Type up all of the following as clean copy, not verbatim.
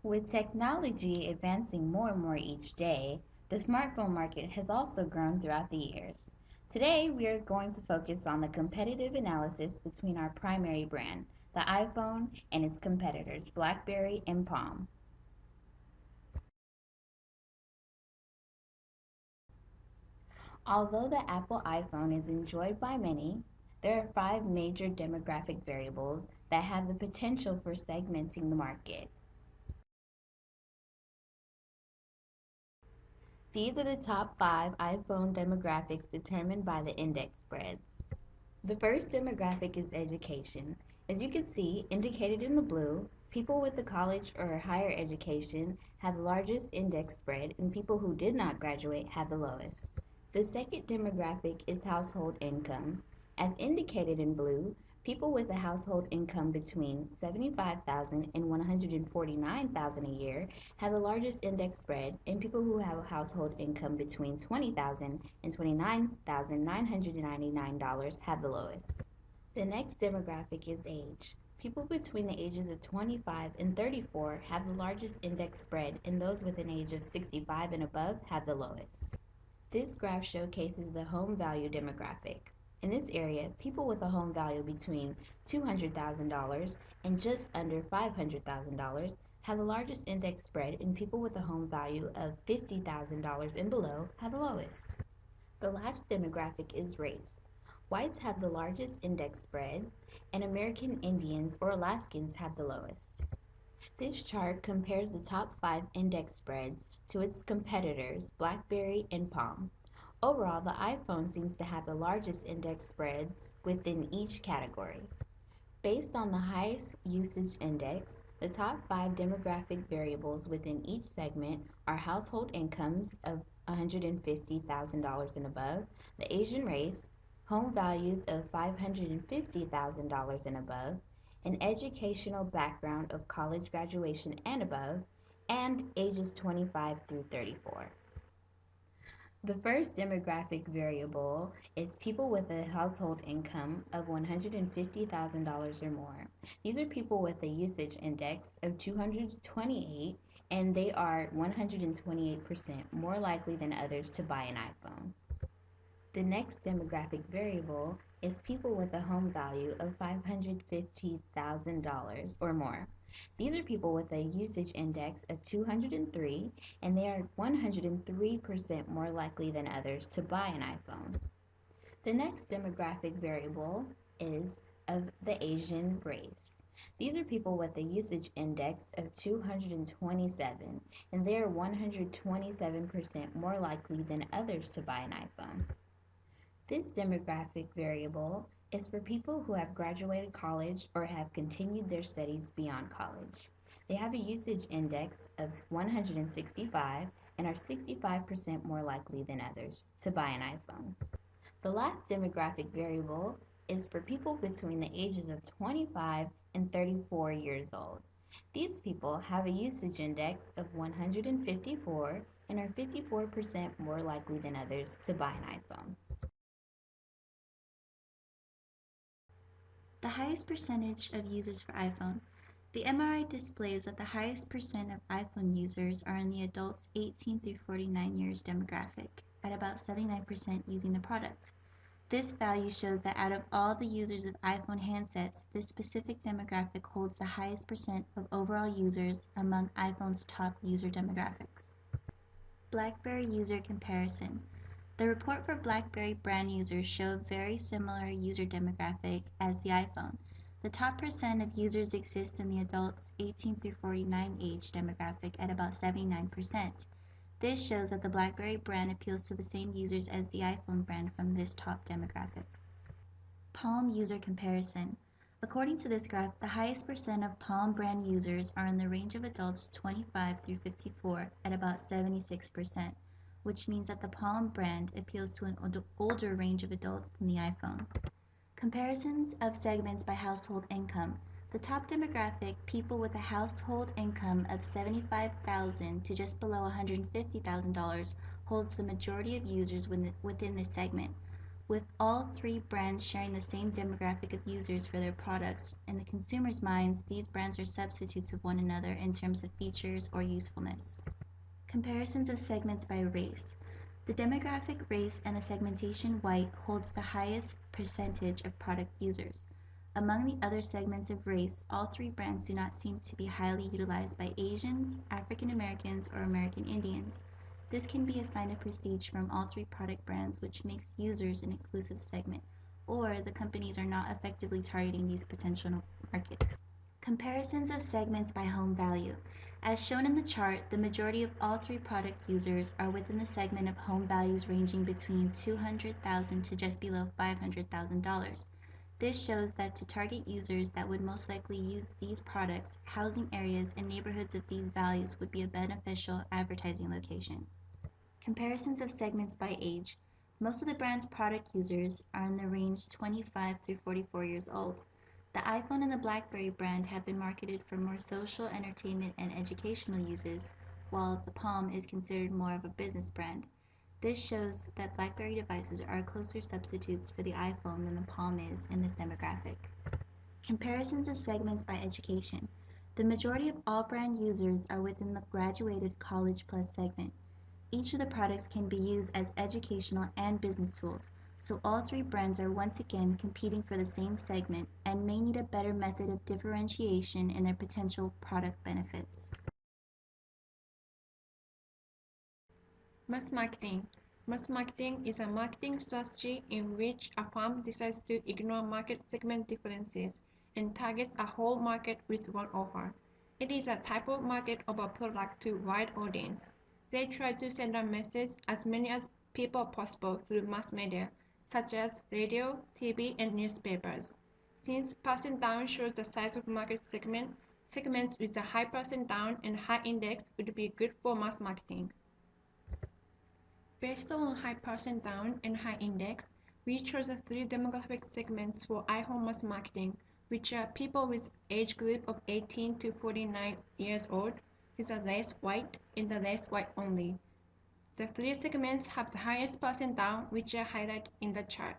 With technology advancing more and more each day, the smartphone market has also grown throughout the years. Today, we are going to focus on the competitive analysis between our primary brand, the iPhone, and its competitors, BlackBerry and Palm. Although the Apple iPhone is enjoyed by many, there are five major demographic variables that have the potential for segmenting the market. These are the top 5 iPhone demographics determined by the index spreads. The first demographic is education. As you can see, indicated in the blue, people with a college or higher education have the largest index spread, and people who did not graduate have the lowest. The second demographic is household income. As indicated in blue, people with a household income between $75,000 and $149,000 a year have the largest index spread, and people who have a household income between $20,000 and $29,999 have the lowest. The next demographic is age. People between the ages of 25 and 34 have the largest index spread, and those with an age of 65 and above have the lowest. This graph showcases the home value demographic. In this area, people with a home value between $200,000 and just under $500,000 have the largest index spread, and people with a home value of $50,000 and below have the lowest. The last demographic is race. Whites have the largest index spread, and American Indians or Alaskans have the lowest. This chart compares the top 5 index spreads to its competitors, BlackBerry and Palm. Overall, the iPhone seems to have the largest index spreads within each category. Based on the highest usage index, the top 5 demographic variables within each segment are household incomes of $150,000 and above, the Asian race, home values of $550,000 and above, an educational background of college graduation and above, and ages 25 through 34. The first demographic variable is people with a household income of $150,000 or more. These are people with a usage index of 228, and they are 128% more likely than others to buy an iPhone. The next demographic variable is people with a home value of $550,000 or more. These are people with a usage index of 203, and they are 103% more likely than others to buy an iPhone. The next demographic variable is of the Asian race. These are people with a usage index of 227, and they are 127% more likely than others to buy an iPhone. This demographic variable is for people who have graduated college or have continued their studies beyond college. They have a usage index of 165 and are 65% more likely than others to buy an iPhone. The last demographic variable is for people between the ages of 25 and 34 years old. These people have a usage index of 154 and are 54% more likely than others to buy an iPhone. The highest percentage of users for iPhone. The MRI displays that the highest percent of iPhone users are in the adults 18 through 49 years demographic, at about 79% using the product. This value shows that out of all the users of iPhone handsets, this specific demographic holds the highest percent of overall users among iPhone's top user demographics. BlackBerry user comparison. The report for BlackBerry brand users showed very similar user demographic as the iPhone. The top percent of users exist in the adults 18 through 49 age demographic at about 79%. This shows that the BlackBerry brand appeals to the same users as the iPhone brand from this top demographic. Palm user comparison. According to this graph, the highest percent of Palm brand users are in the range of adults 25 through 54 at about 76%. Which means that the Palm brand appeals to an older range of adults than the iPhone. Comparisons of segments by household income. The top demographic, people with a household income of $75,000 to just below $150,000, holds the majority of users within this segment. With all three brands sharing the same demographic of users for their products, in the consumer's minds, these brands are substitutes of one another in terms of features or usefulness. Comparisons of segments by race. The demographic race and the segmentation white holds the highest percentage of product users. Among the other segments of race, all three brands do not seem to be highly utilized by Asians, African Americans, or American Indians. This can be a sign of prestige from all three product brands, which makes users an exclusive segment, or the companies are not effectively targeting these potential markets. Comparisons of segments by home value. As shown in the chart, the majority of all three product users are within the segment of home values ranging between $200,000 to just below $500,000. This shows that to target users that would most likely use these products, housing areas and neighborhoods of these values would be a beneficial advertising location. Comparisons of segments by age. Most of the brand's product users are in the range 25 through 44 years old. The iPhone and the BlackBerry brand have been marketed for more social, entertainment, and educational uses, while the Palm is considered more of a business brand. This shows that BlackBerry devices are closer substitutes for the iPhone than the Palm is in this demographic. Comparisons of segments by education. The majority of all brand users are within the graduated college plus segment. Each of the products can be used as educational and business tools, so all three brands are once again competing for the same segment and may need a better method of differentiation in their potential product benefits. Mass marketing. Mass marketing is a marketing strategy in which a firm decides to ignore market segment differences and targets a whole market with one offer. It is a type of market of a product to wide audience. They try to send a message as many as people possible through mass media, such as radio, TV, and newspapers. Since percent down shows the size of market segment, segments with a high percent down and high index would be good for mass marketing. Based on high percent down and high index, we chose the three demographic segments for iPhone mass marketing, which are people with age group of 18 to 49 years old, with a race white and the race white only. The three segments have the highest percent down, which are highlighted in the chart.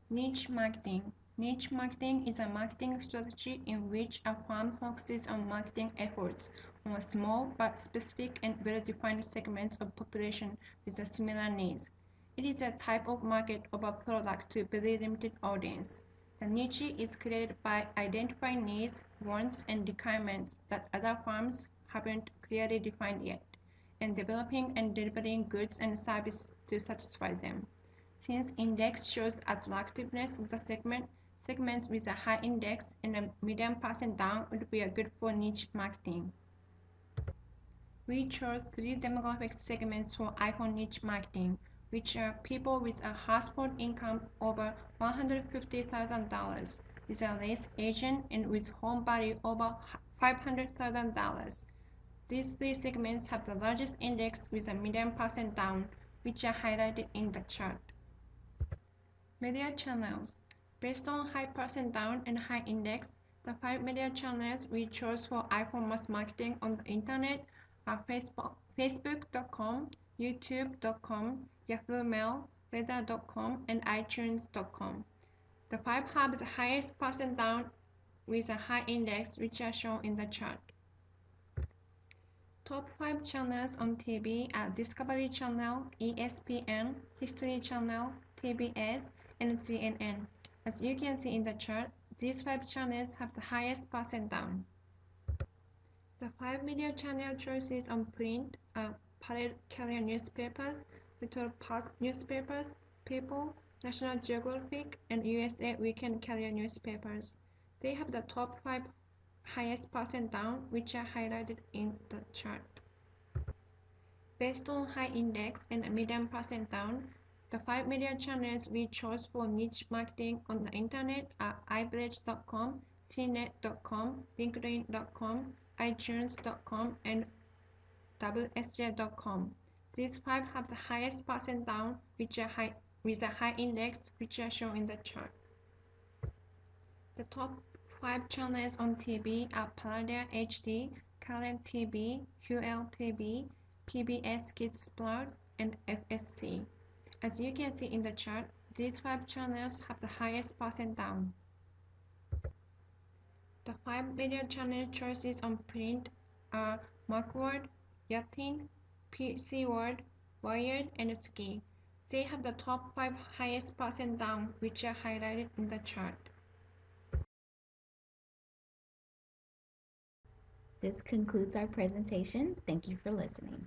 Niche marketing. Niche marketing is a marketing strategy in which a firm focuses on marketing efforts on a small but specific and well-defined segment of population with a similar needs. It is a type of market of a product to a very limited audience. The niche is created by identifying needs, wants, and requirements that other firms haven't clearly defined yet, and developing and delivering goods and services to satisfy them. Since index shows the attractiveness of the segment, segments with a high index and a medium percent down would be good for niche marketing. We chose three demographic segments for iPhone niche marketing, which are people with a household income over $150,000, with a race Asian, and with home value over $500,000. These three segments have the largest index with a medium percent down, which are highlighted in the chart. Media channels. Based on high percent down and high index, the 5 media channels we chose for iPhone mass marketing on the internet are Facebook.com, YouTube.com, Yahoo Mail, Weather.com, and iTunes.com. The 5 have the highest percent down with a high index, which are shown in the chart. Top 5 channels on TV are Discovery Channel, ESPN, History Channel, TBS, and CNN. As you can see in the chart, these 5 channels have the highest percent down. The 5 media channel choices on print are Parade Carrier Newspapers, Little Park Newspapers, People, National Geographic, and USA Weekend Carrier Newspapers. They have the top 5 highest percent down, which are highlighted in the chart. Based on high index and a medium percent down, the 5 media channels we chose for niche marketing on the internet are iVillage.com, CNET.com, LinkedIn.com, iTunes.com, and WSJ.com. These 5 have the highest percent down, which are with a high index, which are shown in the chart. The top 5 channels on TV are Palladia HD, Current TV, QLTV, PBS Kids Sprout, and FSC. As you can see in the chart, these 5 channels have the highest percent down. The 5 video channel choices on print are Macworld, Yachting, PC World, Wired, and Ski. They have the top 5 highest percent down, which are highlighted in the chart. This concludes our presentation. Thank you for listening.